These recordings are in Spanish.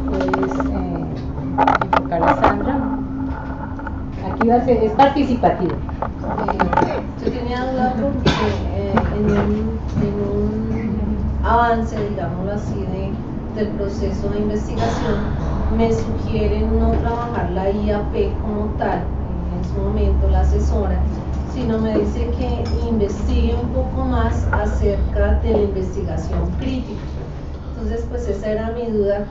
puedes enfocar a Sandra. Aquí va a ser, es participativo. Yo tenía duda porque en un avance, digámoslo así, del proceso de investigación, me sugieren no trabajar la IAP como tal, en su momento la asesora, sino me dice que investigue un poco más acerca de la investigación crítica. Entonces, pues esa era mi duda,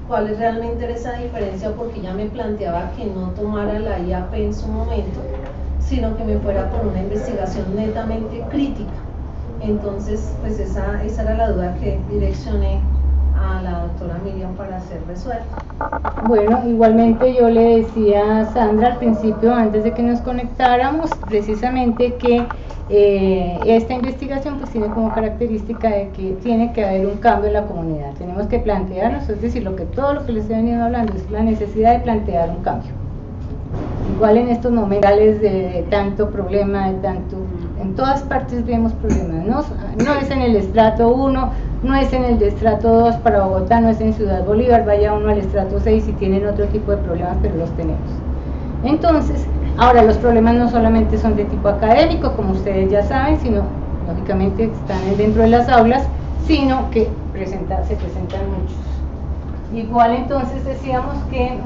cuál es realmente esa diferencia, porque ya me planteaba que no tomara la IAP en su momento, sino que me fuera por una investigación netamente crítica. Entonces, pues esa era la duda que direccioné a la doctora Miriam para ser resuelta. Bueno, igualmente yo le decía a Sandra al principio, antes de que nos conectáramos, precisamente que esta investigación pues tiene como característica de que tiene que haber un cambio en la comunidad. Tenemos que plantearnos, es decir, todo lo que les he venido hablando es la necesidad de plantear un cambio. Igual en estos momentos de tanto problema, en todas partes vemos problemas, no es en el estrato 1, no es en el de estrato 2 para Bogotá, no es en Ciudad Bolívar, vaya uno al estrato 6 y tienen otro tipo de problemas, pero los tenemos. Entonces, ahora los problemas no solamente son de tipo académico, como ustedes ya saben, sino lógicamente están dentro de las aulas, sino que se presentan muchos. Igual entonces decíamos que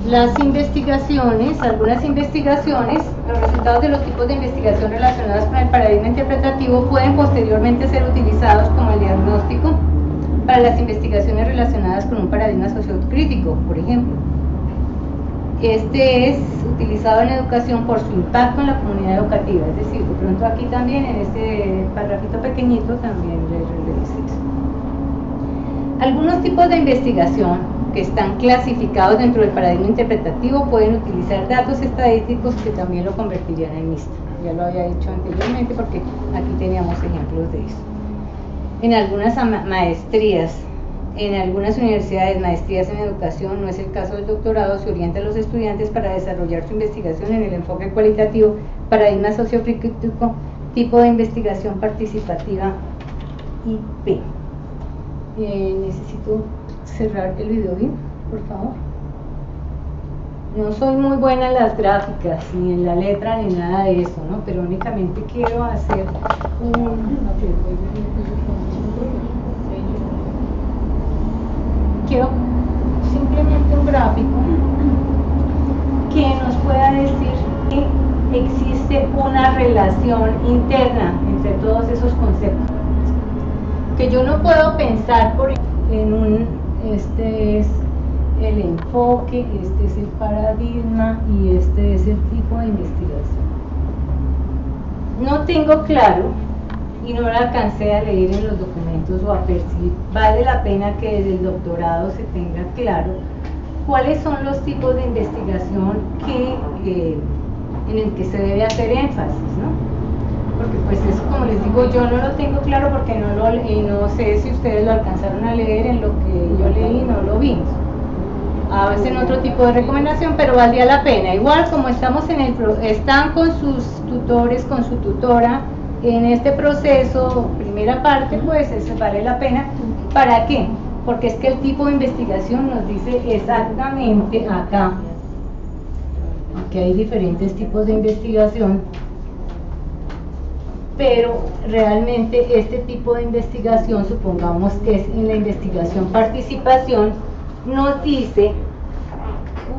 las investigaciones, algunas investigaciones, los resultados de los tipos de investigación relacionados con el paradigma interpretativo pueden posteriormente ser utilizados como el diagnóstico para las investigaciones relacionadas con un paradigma sociocrítico, por ejemplo. Este es utilizado en educación por su impacto en la comunidad educativa, es decir, de pronto aquí también en este parrafito pequeñito también les dice eso. Algunos tipos de investigación que están clasificados dentro del paradigma interpretativo pueden utilizar datos estadísticos que también lo convertirían en mixto. Ya lo había dicho anteriormente porque aquí teníamos ejemplos de eso. En algunas maestrías, en algunas universidades, maestrías en educación, no es el caso del doctorado, se orienta a los estudiantes para desarrollar su investigación en el enfoque cualitativo, paradigma sociocrítico, tipo de investigación participativa IP. Necesito cerrar el video bien, por favor. No soy muy buena en las gráficas, ni en la letra, ni nada de eso, ¿no? Pero únicamente quiero hacer quiero simplemente un gráfico que nos pueda decir que existe una relación interna entre todos esos conceptos. Que yo no puedo pensar este es el enfoque, este es el paradigma y este es el tipo de investigación. No tengo claro y no lo alcancé a leer en los documentos o a percibir. Vale la pena que desde el doctorado se tenga claro cuáles son los tipos de investigación en el que se debe hacer énfasis, ¿no? Porque pues eso, como les digo, yo no lo tengo claro porque no sé si ustedes lo alcanzaron a leer en lo que yo leí, no lo vi. A veces en otro tipo de recomendación, pero valdría la pena. Igual como están con sus tutores, con su tutora en este proceso, primera parte, pues eso vale la pena. ¿Para qué? Porque es que el tipo de investigación nos dice exactamente acá. Aquí hay diferentes tipos de investigación, pero realmente este tipo de investigación, supongamos que es en la investigación participación, nos dice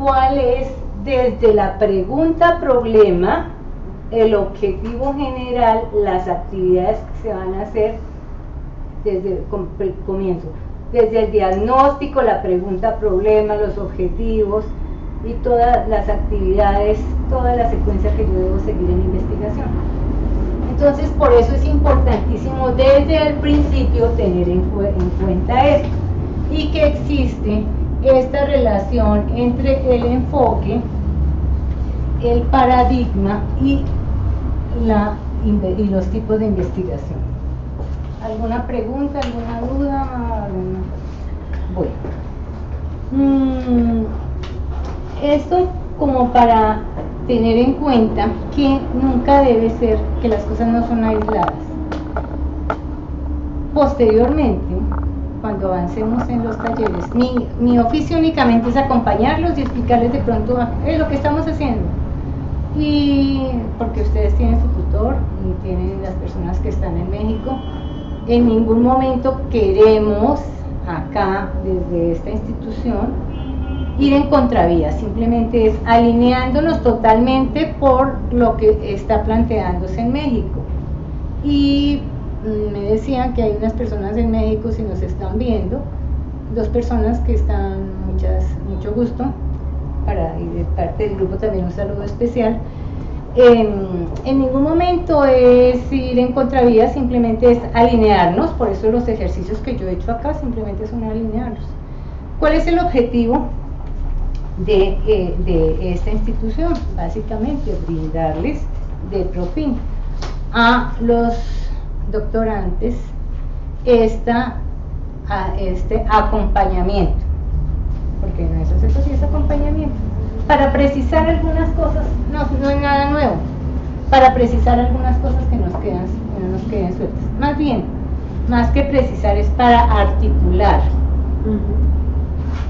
cuál es desde la pregunta problema, el objetivo general, las actividades que se van a hacer desde el comienzo, desde el diagnóstico, la pregunta problema, los objetivos y todas las actividades, toda la secuencia que yo debo seguir en investigación. Entonces, por eso es importantísimo desde el principio tener en cuenta esto y que existe esta relación entre el enfoque, el paradigma y los tipos de investigación. ¿Alguna pregunta, alguna duda? Bueno, esto como para tener en cuenta que nunca debe ser que las cosas no son aisladas. posteriormente, cuando avancemos en los talleres, mi oficio únicamente es acompañarlos y explicarles de pronto lo que estamos haciendo. Y porque ustedes tienen su tutor y tienen las personas que están en México, en ningún momento queremos acá, desde esta institución, ir en contravía, simplemente es alineándonos totalmente por lo que está planteándose en México. Y me decían que hay unas personas en México, si nos están viendo, 2 personas que están, mucho gusto, y de parte del grupo también un saludo especial. En ningún momento es ir en contravía, simplemente es alinearnos, por eso los ejercicios que yo he hecho acá simplemente son alinearnos. ¿Cuál es el objetivo de esta institución? Básicamente brindarles de Profin a los doctorantes este acompañamiento, porque no es eso, sí es acompañamiento, para precisar algunas cosas, no es nada nuevo, para precisar algunas cosas que no nos queden sueltas, más bien, más que precisar es para articular,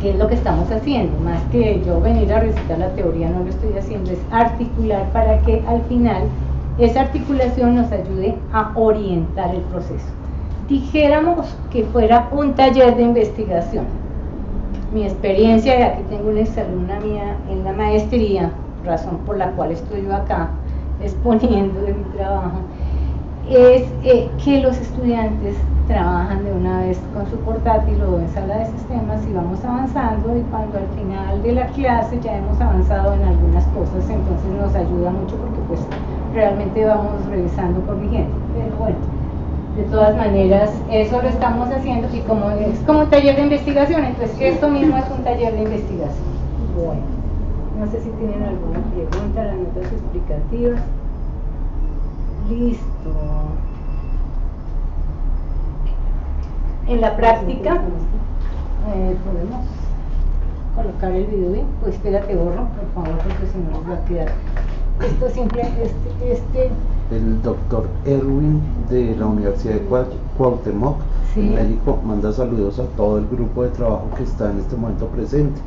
que es lo que estamos haciendo, más que yo venir a recitar la teoría, no lo estoy haciendo, es articular para que al final esa articulación nos ayude a orientar el proceso. Dijéramos que fuera un taller de investigación. Mi experiencia, y aquí tengo una exalumna mía en la maestría, razón por la cual estoy yo acá exponiendo de mi trabajo, es que los estudiantes trabajan de una vez con su portátil o en sala de sistemas y vamos avanzando, y cuando al final de la clase ya hemos avanzado en algunas cosas, entonces nos ayuda mucho porque pues realmente vamos revisando, corrigiendo. Pero bueno, de todas maneras eso lo estamos haciendo, y como es como un taller de investigación, entonces esto mismo es un taller de investigación. Bueno, no sé si tienen alguna pregunta, las notas explicativas. Listo. En la práctica podemos colocar el video bien. Pues espérate, borro, por favor, porque si no nos va a quedar. Esto simple, El doctor Erwin de la Universidad de Cuauhtémoc, sí, en México, manda saludos a todo el grupo de trabajo que está en este momento presente.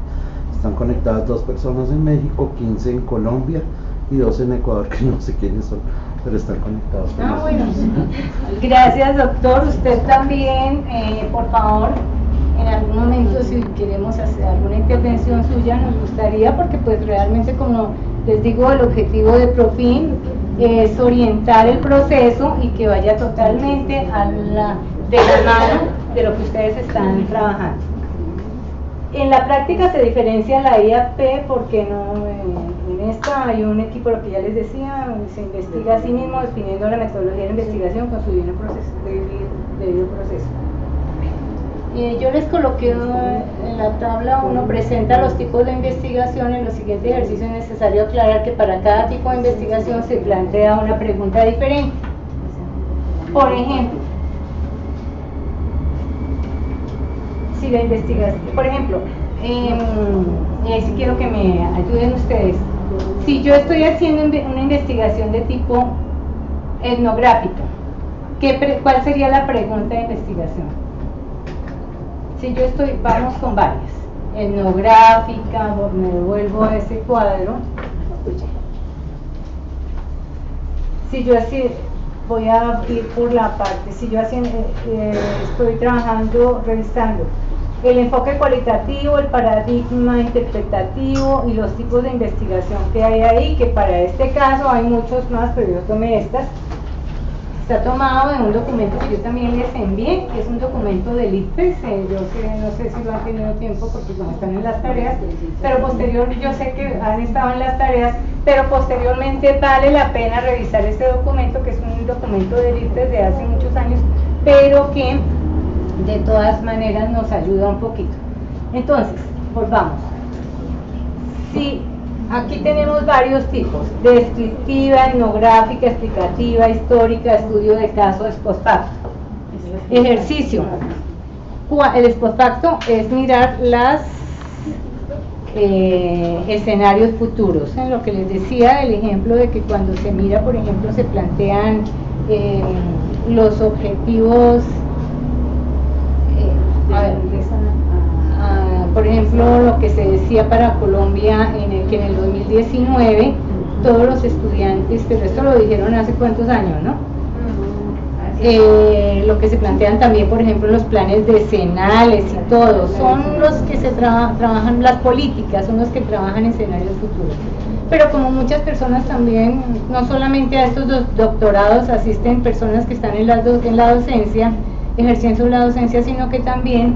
Están conectadas 2 personas en México, 15 en Colombia y 2 en Ecuador, que no sé quiénes son, pero están conectados con nosotros. Bueno, gracias doctor, usted también, por favor, en algún momento si queremos hacer alguna intervención suya nos gustaría, porque pues realmente, como les digo, el objetivo de Profin es orientar el proceso y que vaya totalmente de la mano de lo que ustedes están trabajando. En la práctica se diferencia la IAP porque en esta hay un equipo, lo que ya les decía, se investiga a sí mismo definiendo la metodología de investigación con su debido proceso. Yo les coloqué en la tabla 1, presenta los tipos de investigación. En los siguientes ejercicios es necesario aclarar que para cada tipo de investigación se plantea una pregunta diferente. Por ejemplo, si la investigación, por ejemplo, si quiero que me ayuden ustedes, si yo estoy haciendo una investigación de tipo etnográfica, ¿cuál sería la pregunta de investigación? Si yo vamos con varias, etnográfica, me devuelvo a ese cuadro, si yo así voy a ir por la parte, si yo estoy trabajando, revisando el enfoque cualitativo, el paradigma interpretativo y los tipos de investigación que hay ahí, que para este caso hay muchos más, pero yo tomé estas. Está tomado de un documento que yo también les envié, que es un documento del ICFES. Yo no sé si lo han tenido tiempo porque como están en las tareas, pero yo sé que han estado en las tareas, pero posteriormente vale la pena revisar este documento, que es un documento del ICFES de hace muchos años, pero que de todas maneras nos ayuda un poquito. Entonces, volvamos. Sí. Aquí tenemos varios tipos: descriptiva, etnográfica, explicativa, histórica, estudio de caso, ex post facto. Ejercicio. El ex post facto es mirar los escenarios futuros. En lo que les decía del ejemplo de que cuando se mira, por ejemplo, se plantean los objetivos decía para Colombia que en el 2019 todos los estudiantes, pero esto lo dijeron hace cuántos años, ¿no? Lo que se plantean también, por ejemplo, los planes decenales y todo, son los que se trabajan, las políticas, son los que trabajan escenarios futuros. Pero como muchas personas también, no solamente a estos doctorados asisten personas que están en la docencia, ejerciendo la docencia, sino que también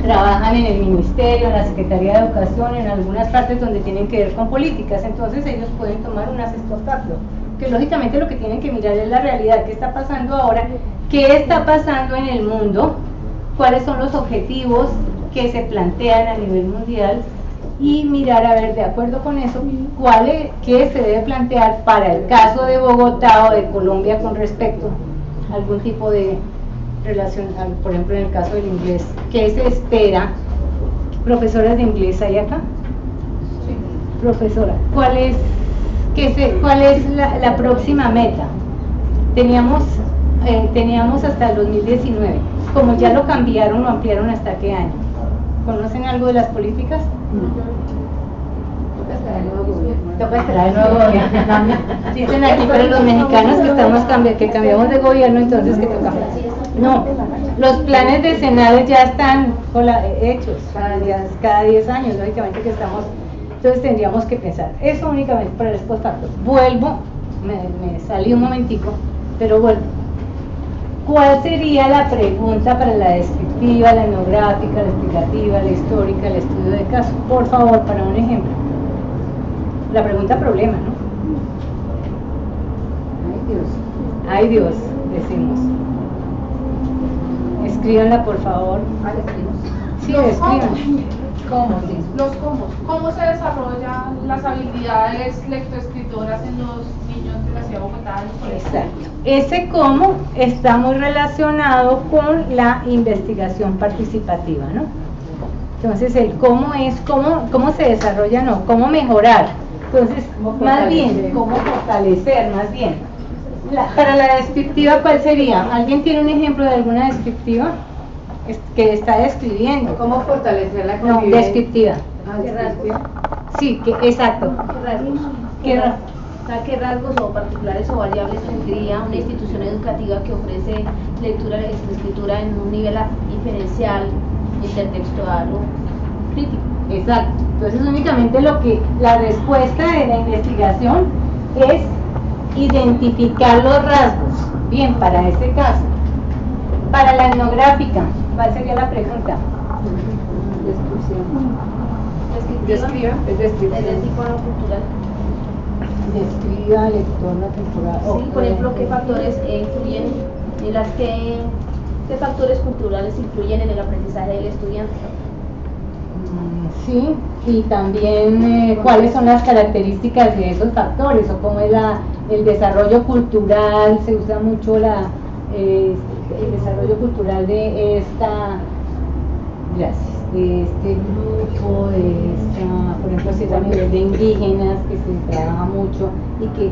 trabajan en el ministerio, en la Secretaría de Educación, en algunas partes donde tienen que ver con políticas, entonces ellos pueden tomar un assessment factor, que lógicamente lo que tienen que mirar es la realidad, qué está pasando ahora, qué está pasando en el mundo, cuáles son los objetivos que se plantean a nivel mundial, y mirar a ver, de acuerdo con eso, qué se debe plantear para el caso de Bogotá o de Colombia con respecto a algún tipo de relación, por ejemplo en el caso del inglés, ¿qué se espera? ¿Profesoras de inglés hay acá? Sí. Profesora, ¿cuál es la próxima meta? Teníamos hasta el 2019, como ya lo cambiaron, lo ampliaron hasta qué año. ¿Conocen algo de las políticas? Toca esperar el nuevo gobierno. Dicen aquí, pero los mexicanos que cambiamos de gobierno, entonces ¿qué toca? No, los planes decenales ya están hechos cada 10 años, lógicamente que estamos. Entonces tendríamos que pensar, eso únicamente para el post facto. Vuelvo, me salí un momentico, pero vuelvo. ¿Cuál sería la pregunta para la descriptiva, la etnográfica, la explicativa, la histórica, el estudio de caso? Por favor, para un ejemplo. La pregunta problema, ¿no? Ay Dios, decimos. Escríbanla, por favor. Sí, escriban. Los cómo. ¿Cómo se desarrollan las habilidades lectoescritoras en los niños de la ciudad de Bogotá? Exacto. Ese cómo está muy relacionado con la investigación participativa, ¿no? Entonces el cómo es cómo se desarrolla, no, cómo mejorar. Entonces, más bien, cómo fortalecer, más bien. Para la descriptiva, ¿cuál sería? ¿Alguien tiene un ejemplo de alguna descriptiva que está describiendo? ¿Cómo fortalecer la convivencia? No, descriptiva. ¿Qué rasgos? Sí, exacto. ¿Qué rasgos o particulares o variables tendría una institución educativa que ofrece lectura y escritura en un nivel diferencial, intertextual o crítico? Exacto. Entonces únicamente la respuesta de la investigación es identificar los rasgos. Bien, para este caso. Para la etnográfica, ¿cuál sería la pregunta? Descriptiva. Es descriptiva. Del entorno cultural. Describa el entorno cultural. Sí, por ejemplo, ¿qué factores influyen qué factores culturales influyen en el aprendizaje del estudiante? Sí, y también cuáles son las características de esos factores, o cómo es el desarrollo cultural, se usa mucho el desarrollo cultural de este grupo, por ejemplo, si es a nivel de indígenas, que se trabaja mucho, y que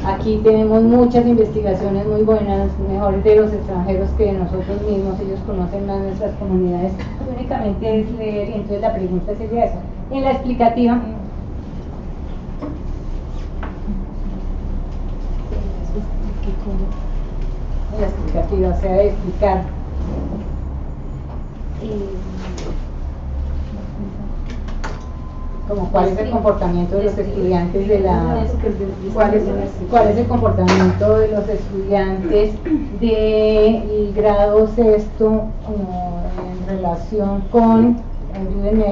aquí tenemos muchas investigaciones muy buenas, mejores de los extranjeros que de nosotros mismos, ellos conocen más nuestras comunidades, únicamente es leer, y entonces la pregunta sería eso. En la explicativa, o sea, de explicar. Como cuál es el comportamiento de los estudiantes cuál es el comportamiento de los estudiantes del grado sexto en relación con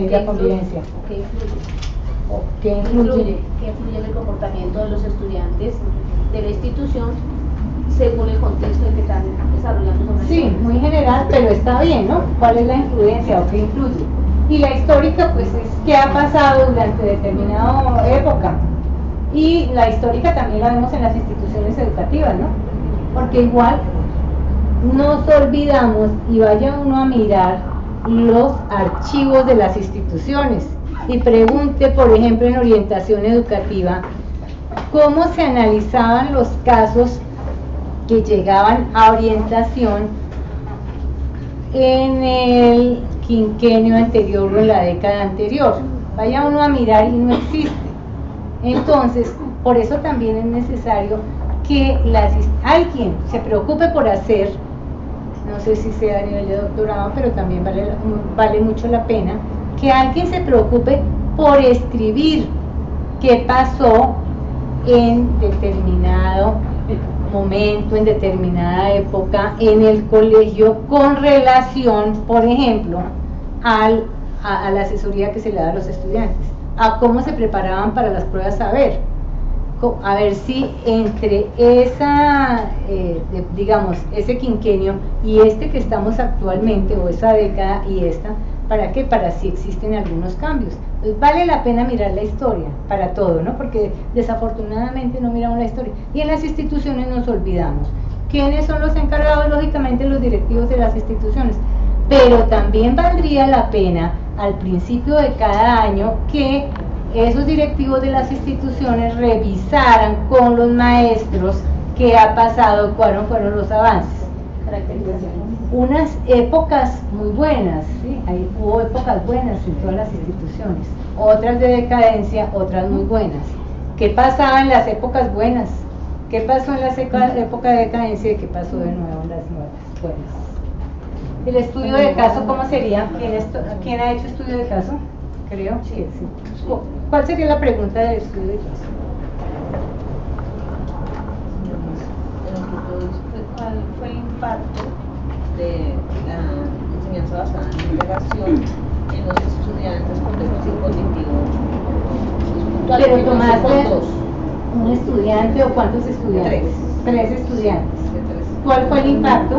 la convivencia. ¿Qué influye en el comportamiento de los estudiantes de la institución según el contexto en que están desarrollando su Sí, muy general, pero está bien, ¿no? ¿Cuál es la influencia o qué influye? Y la histórica, pues, es qué ha pasado durante determinada época. Y la histórica también la vemos en las instituciones educativas, ¿no? Porque igual nos olvidamos, y vaya uno a mirar los archivos de las instituciones y pregunte, por ejemplo, en orientación educativa, cómo se analizaban los casos que llegaban a orientación en quinquenio anterior o en la década anterior. Vaya uno a mirar y no existe. Entonces, por eso también es necesario que alguien se preocupe por hacer, no sé si sea a nivel de doctorado, pero también vale mucho la pena, que alguien se preocupe por escribir qué pasó en determinado momento, en determinada época, en el colegio, con relación, por ejemplo, a la asesoría que se le da a los estudiantes, a cómo se preparaban para las pruebas saber, a ver si entre digamos, ese quinquenio y este que estamos actualmente, o esa década y esta, ¿para qué? Para si existen algunos cambios. Entonces vale la pena mirar la historia para todo, ¿no? Porque desafortunadamente no miramos la historia. Y en las instituciones nos olvidamos. ¿Quiénes son los encargados? Lógicamente los directivos de las instituciones. Pero también valdría la pena al principio de cada año que esos directivos de las instituciones revisaran con los maestros qué ha pasado, cuáles fueron los avances. Unas épocas muy buenas, ¿sí? Hubo épocas buenas en todas las instituciones, otras de decadencia, otras muy buenas. ¿Qué pasaba en las épocas buenas? ¿Qué pasó en la época de decadencia y qué pasó de nuevo en las nuevas buenas? El estudio de caso, ¿cómo sería? ¿Quién ha hecho estudio de caso? Creo, sí. ¿Cuál sería la pregunta del estudio de caso? ¿Cuál fue el impacto de la enseñanza basada en integración en los estudiantes con déficit cognitivo? Pero tomaste un estudiante o cuántos estudiantes? Tres estudiantes. ¿Cuál fue el impacto?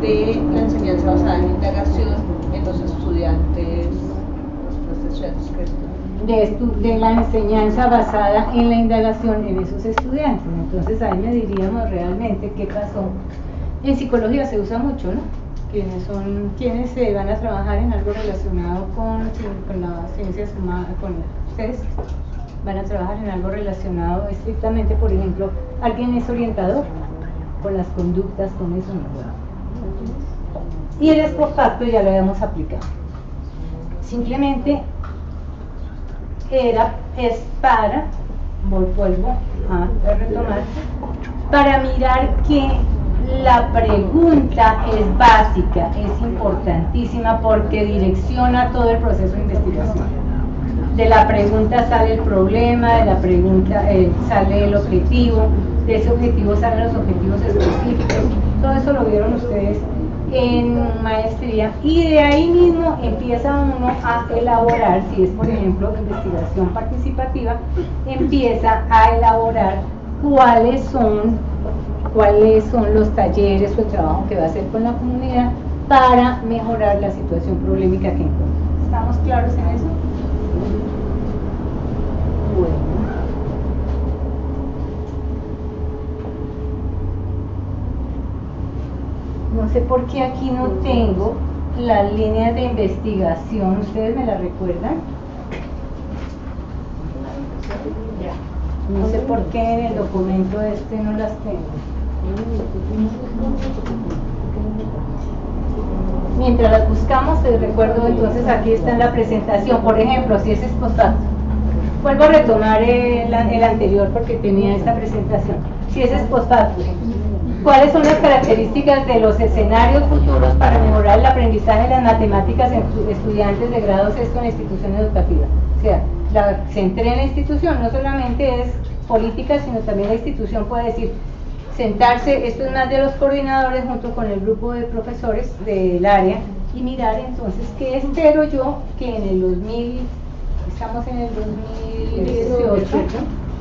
De la enseñanza basada en integración en los estudiantes, de la enseñanza basada en la indagación en esos estudiantes. Entonces ahí me diríamos realmente qué pasó. En psicología se usa mucho, ¿no? Quienes se van a trabajar en algo relacionado con las ciencias humanas, ustedes van a trabajar en algo relacionado estrictamente, por ejemplo, alguien es orientador con las conductas, con eso no. Y el ex post facto ya lo habíamos aplicado. Simplemente es para, vuelvo a retomar, para mirar que la pregunta es básica, es importantísima porque direcciona todo el proceso de investigación. De la pregunta sale el problema, de la pregunta sale el objetivo, de ese objetivo salen los objetivos específicos. Todo eso lo vieron ustedes en maestría, y de ahí mismo empieza uno a elaborar, si es por ejemplo investigación participativa, empieza a elaborar cuáles son los talleres o el trabajo que va a hacer con la comunidad para mejorar la situación problemática que encuentra. ¿Estamos claros en eso? Bueno. No sé por qué aquí no tengo las líneas de investigación. ¿Ustedes me las recuerdan? No sé por qué en el documento este no las tengo. Mientras las buscamos, les recuerdo, entonces aquí está en la presentación. Por ejemplo, si es exposado, vuelvo a retomar el anterior porque tenía esta presentación. Si es exposado, ¿cuáles son las características de los escenarios futuros para mejorar el aprendizaje de las matemáticas en estudiantes de grado sexto en la institución educativa? O sea, la centré en la institución, no solamente es política, sino también la institución puede decir, sentarse, esto es más de los coordinadores junto con el grupo de profesores del área, y mirar entonces qué espero yo que en el 2000, estamos en el 2018,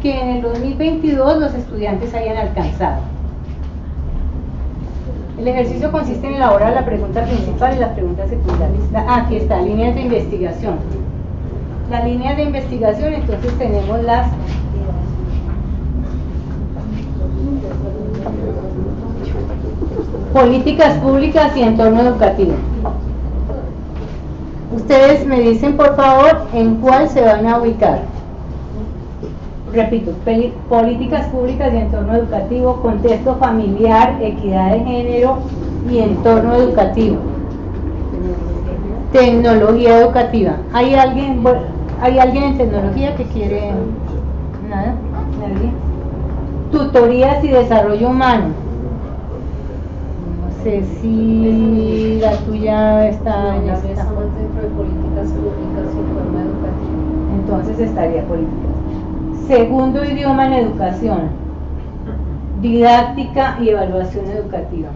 que en el 2022 los estudiantes hayan alcanzado. El ejercicio consiste en elaborar la pregunta principal y las preguntas secundarias. Aquí está, líneas de investigación. Las líneas de investigación, entonces tenemos las políticas públicas y entorno educativo. Ustedes me dicen por favor en cuál se van a ubicar. Repito, políticas públicas y entorno educativo, contexto familiar, equidad de género y entorno educativo. Tecnología educativa. ¿Hay alguien en tecnología que quiere? Nada, nadie. Tutorías y desarrollo humano. No sé si la tuya está en esta. Estamos dentro de políticas públicas y forma educativa. Entonces estaría política. Segundo idioma en educación. Didáctica y evaluación educativa.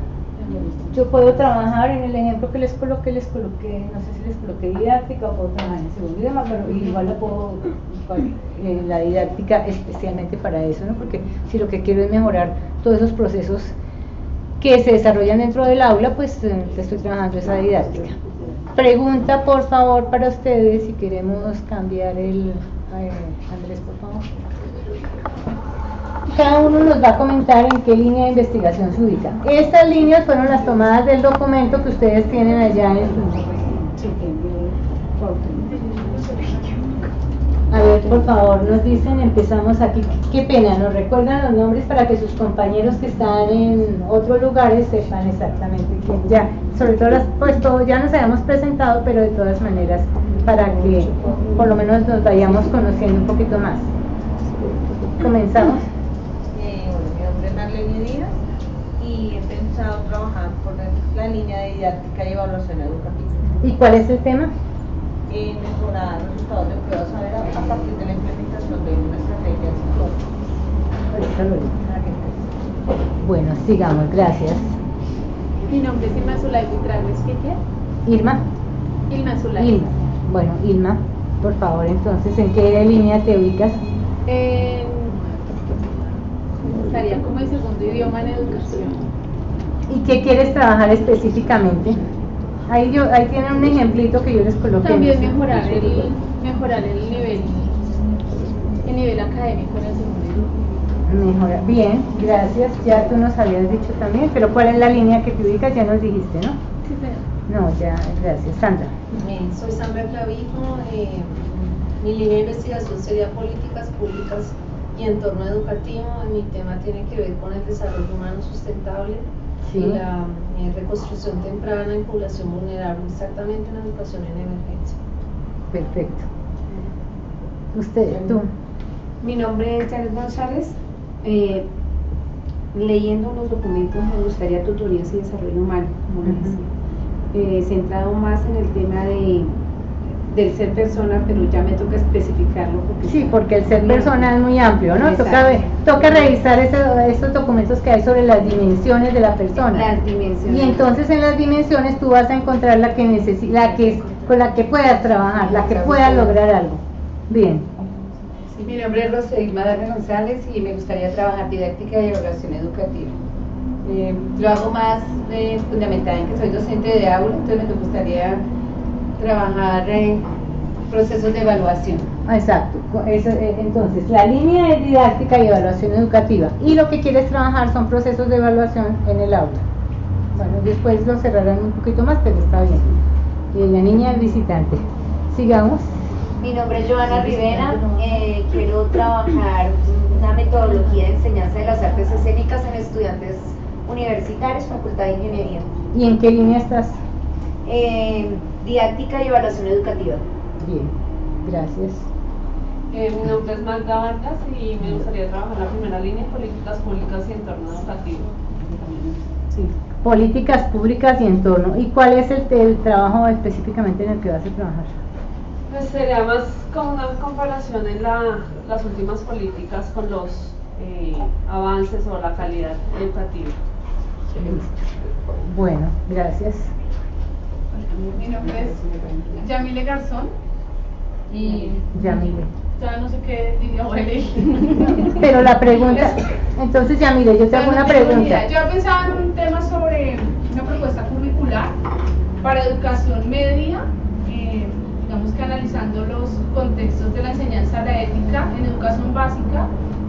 Yo puedo trabajar en el ejemplo que les coloqué, no sé si les coloqué didáctica o puedo trabajar en el segundo idioma, pero igual lo puedo, la didáctica especialmente para eso, ¿no? Porque si lo que quiero es mejorar todos esos procesos que se desarrollan dentro del aula, pues estoy trabajando esa didáctica. Pregunta, por favor, para ustedes, si queremos cambiar Andrés, por favor. Cada uno nos va a comentar en qué línea de investigación se ubica. Estas líneas fueron las tomadas del documento que ustedes tienen allá en su... A ver, por favor, nos dicen, empezamos aquí. Qué pena, nos recuerdan los nombres para que sus compañeros que están en otros lugares sepan exactamente quién. Ya, sobre todo, pues todo ya nos habíamos presentado, pero de todas maneras, para que por lo menos nos vayamos conociendo un poquito más. Comenzamos. Mi nombre es Marlene Díaz y he pensado trabajar por la línea de didáctica y evaluación educativa. ¿Y cuál es el tema? Mejorar los resultados de pruebas a partir de la implementación de una estrategia psicológica. Bueno, sigamos, gracias. Mi nombre es Ilma Zulay Buitrago Esquitia. Irma. Ilma Zulay. Ilma. Bueno, Ilma, por favor, entonces, ¿en qué línea te ubicas? Estaría como el segundo idioma en educación. ¿Y qué quieres trabajar específicamente? Ahí tienen un ejemplito que yo les coloqué. También mejorar el nivel académico en el segundo idioma. Mejora. Bien, gracias. Ya tú nos habías dicho también, pero ¿cuál es la línea que te ubicas? Ya nos dijiste, ¿no? Sí, señor. No, ya, gracias. Sandra. Soy Sandra Clavijo. Mi línea de investigación sería políticas públicas y entorno educativo. Mi tema tiene que ver con el desarrollo humano sustentable. Sí. Y la reconstrucción temprana en población vulnerable, exactamente en educación en emergencia. Perfecto. Usted, tú. Mi nombre es Janet González. Leyendo los documentos me gustaría tutorías y desarrollo humano, como les decía. Centrado más en el tema del ser persona, pero ya me toca especificarlo. Sí, porque el ser persona es muy amplio, ¿no? Toca revisar esos documentos que hay sobre las dimensiones de la persona. Las dimensiones. Y entonces en las dimensiones tú vas a encontrar con la que puedas trabajar, la que pueda lograr algo. Bien. Sí, mi nombre es Rosalía Darme González y me gustaría trabajar didáctica y evaluación educativa. Lo hago más fundamental en que soy docente de aula, entonces me gustaría trabajar en procesos de evaluación. Exacto. Entonces, la línea es didáctica y evaluación educativa. Y lo que quieres trabajar son procesos de evaluación en el aula. Bueno, después lo cerrarán un poquito más, pero está bien. La niña visitante. Sigamos. Mi nombre es Joana Rivera, quiero trabajar una metodología de enseñanza de las artes escénicas en estudiantes universitarios, Facultad de Ingeniería. ¿Y en qué línea estás? Didáctica y evaluación educativa. Bien, gracias. Mi nombre es Magda Vargas y me gustaría trabajar en la primera línea, políticas públicas y entorno educativo. Sí. Políticas públicas y entorno. ¿Y cuál es el trabajo específicamente en el que vas a trabajar? Pues sería más como una comparación en las últimas políticas con los avances o la calidad educativa. Bueno, gracias. Mi nombre es Yamile Garzón y Yamile. ya no sé qué idioma elegí. Pero la pregunta, entonces Yamile, yo te hago una pregunta. Yo pensaba en un tema sobre una propuesta curricular para educación media, digamos que analizando los contextos de la enseñanza de la ética en educación básica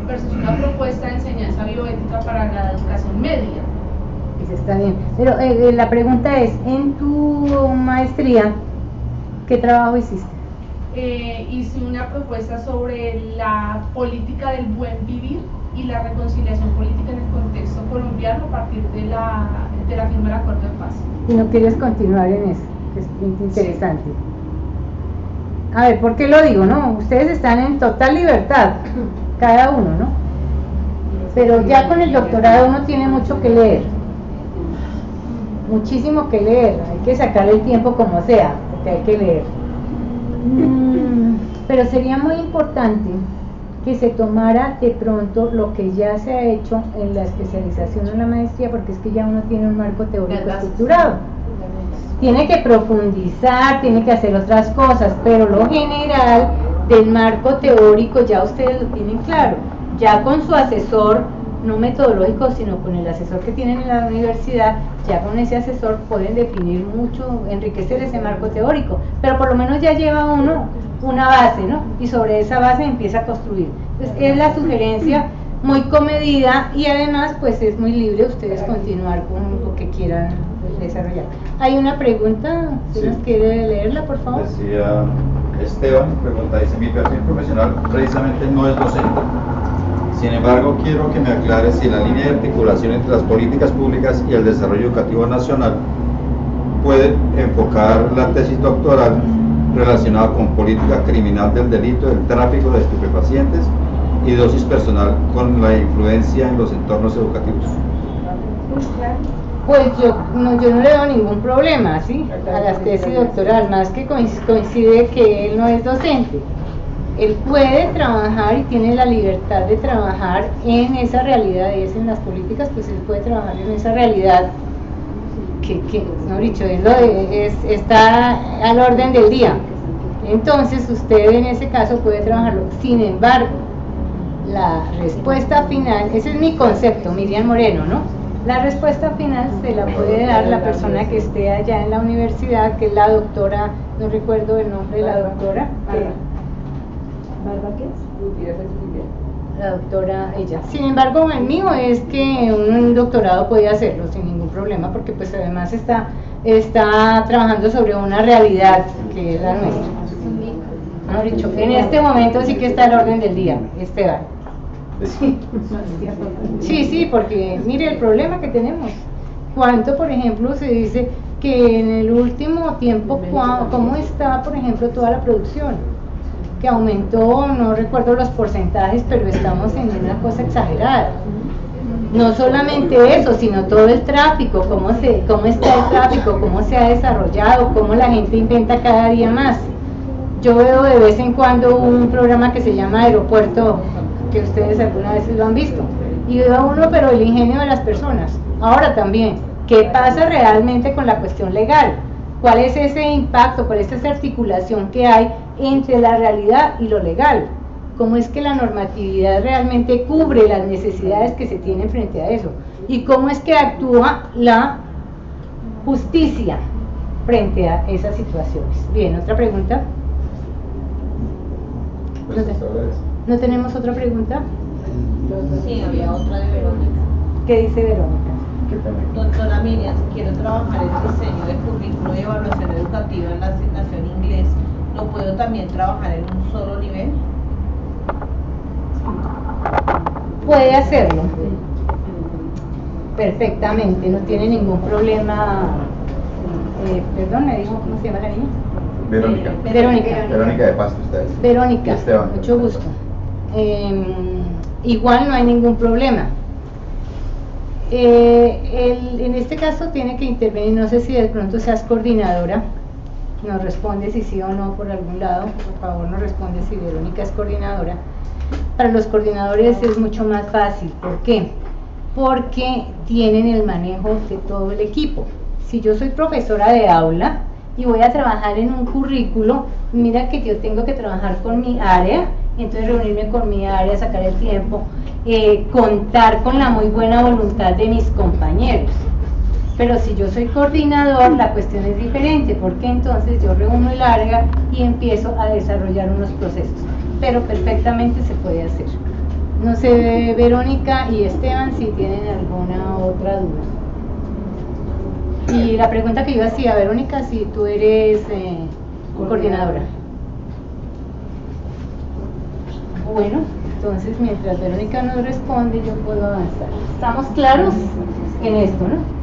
versus una propuesta de enseñanza bioética para la educación media. Eso está bien. Pero la pregunta es, en tu maestría, ¿qué trabajo hiciste? Hice una propuesta sobre la política del buen vivir y la reconciliación política en el contexto colombiano a partir de la firma del Acuerdo de Paz. ¿Y no quieres continuar en eso? es interesante. A ver, ¿por qué lo digo, no? Ustedes están en total libertad, cada uno, ¿no? Pero ya con el doctorado uno tiene mucho que leer, muchísimo que leer, hay que sacar el tiempo como sea, porque hay que leer. Pero sería muy importante que se tomara de pronto lo que ya se ha hecho en la especialización o en la maestría, porque es que ya uno tiene un marco teórico estructurado. Tiene que profundizar, tiene que hacer otras cosas, pero lo general del marco teórico ya ustedes lo tienen claro. Ya con su asesor, no metodológico, sino con el asesor que tienen en la universidad, ya con ese asesor pueden definir mucho, enriquecer ese marco teórico, pero por lo menos ya lleva uno una base, ¿no? Y sobre esa base empieza a construir. Entonces es la sugerencia muy comedida y además pues es muy libre ustedes continuar con lo que quieran desarrollar. Hay una pregunta, ¿usted nos quiere leerla, por favor? Decía Esteban, pregunta, dice, mi perfil profesional precisamente no es docente. Sin embargo, quiero que me aclare si la línea de articulación entre las políticas públicas y el desarrollo educativo nacional puede enfocar la tesis doctoral relacionada con política criminal del delito del tráfico de estupefacientes y dosis personal con la influencia en los entornos educativos. Pues yo no le veo ningún problema, ¿sí? A la tesis doctoral, más que coincide que él no es docente. Él puede trabajar y tiene la libertad de trabajar en esa realidad, es en las políticas, pues él puede trabajar en esa realidad que no dicho, está al orden del día. Entonces usted en ese caso puede trabajarlo. Sin embargo, la respuesta final, ese es mi concepto, Miriam Moreno, ¿no? La respuesta final se la puede dar la persona que esté allá en la universidad, que es la doctora, no recuerdo el nombre de la doctora. ¿Barba qué es? La doctora, ella. Sin embargo, el mío es que un doctorado puede hacerlo sin ningún problema, porque pues además está trabajando sobre una realidad que es la nuestra. Mejor dicho, en este momento sí que está al orden del día, Esteban. Sí, porque mire el problema que tenemos. ¿Cuánto, por ejemplo, se dice que en el último tiempo, cómo está, por ejemplo, toda la producción? Que aumentó, no recuerdo los porcentajes, pero estamos en una cosa exagerada. No solamente eso, sino todo el tráfico, cómo está el tráfico, cómo se ha desarrollado, cómo la gente inventa cada día más. Yo veo de vez en cuando un programa que se llama Aeropuerto, que ustedes alguna vez lo han visto, y veo uno, pero el ingenio de las personas. Ahora también, ¿qué pasa realmente con la cuestión legal? ¿Cuál es ese impacto, cuál es esa articulación que hay entre la realidad y lo legal? ¿Cómo es que la normatividad realmente cubre las necesidades que se tienen frente a eso? ¿Y cómo es que actúa la justicia frente a esas situaciones? Bien, ¿otra pregunta? ¿No tenemos otra pregunta? Sí, había otra de Verónica. ¿Qué dice Verónica? Doctora Miriam, si quiero trabajar el diseño de currículo de evaluación educativa en la asignación inglés, ¿lo puedo también trabajar en un solo nivel? Puede hacerlo perfectamente, no tiene ningún problema. Perdón, me dijo, ¿cómo se llama la niña? Verónica de Pasto, ustedes. Verónica, Esteban. mucho gusto. Igual no hay ningún problema. En este caso tiene que intervenir, no sé si de pronto seas coordinadora, nos responde si sí o no por algún lado, por favor nos responde si Verónica es coordinadora. Para los coordinadores es mucho más fácil, ¿por qué? Porque tienen el manejo de todo el equipo. Si yo soy profesora de aula y voy a trabajar en un currículo, mira que yo tengo que trabajar con mi área, entonces reunirme con mi área, sacar el tiempo, contar con la muy buena voluntad de mis compañeros. Pero si yo soy coordinador, la cuestión es diferente, porque entonces yo reúno el área y empiezo a desarrollar unos procesos, pero perfectamente se puede hacer. No sé, Verónica y Esteban, si tienen alguna otra duda. Y la pregunta que yo hacía, Verónica, si tú eres coordinadora. Bueno, entonces mientras Verónica nos responde, yo puedo avanzar. ¿Estamos claros en esto, no?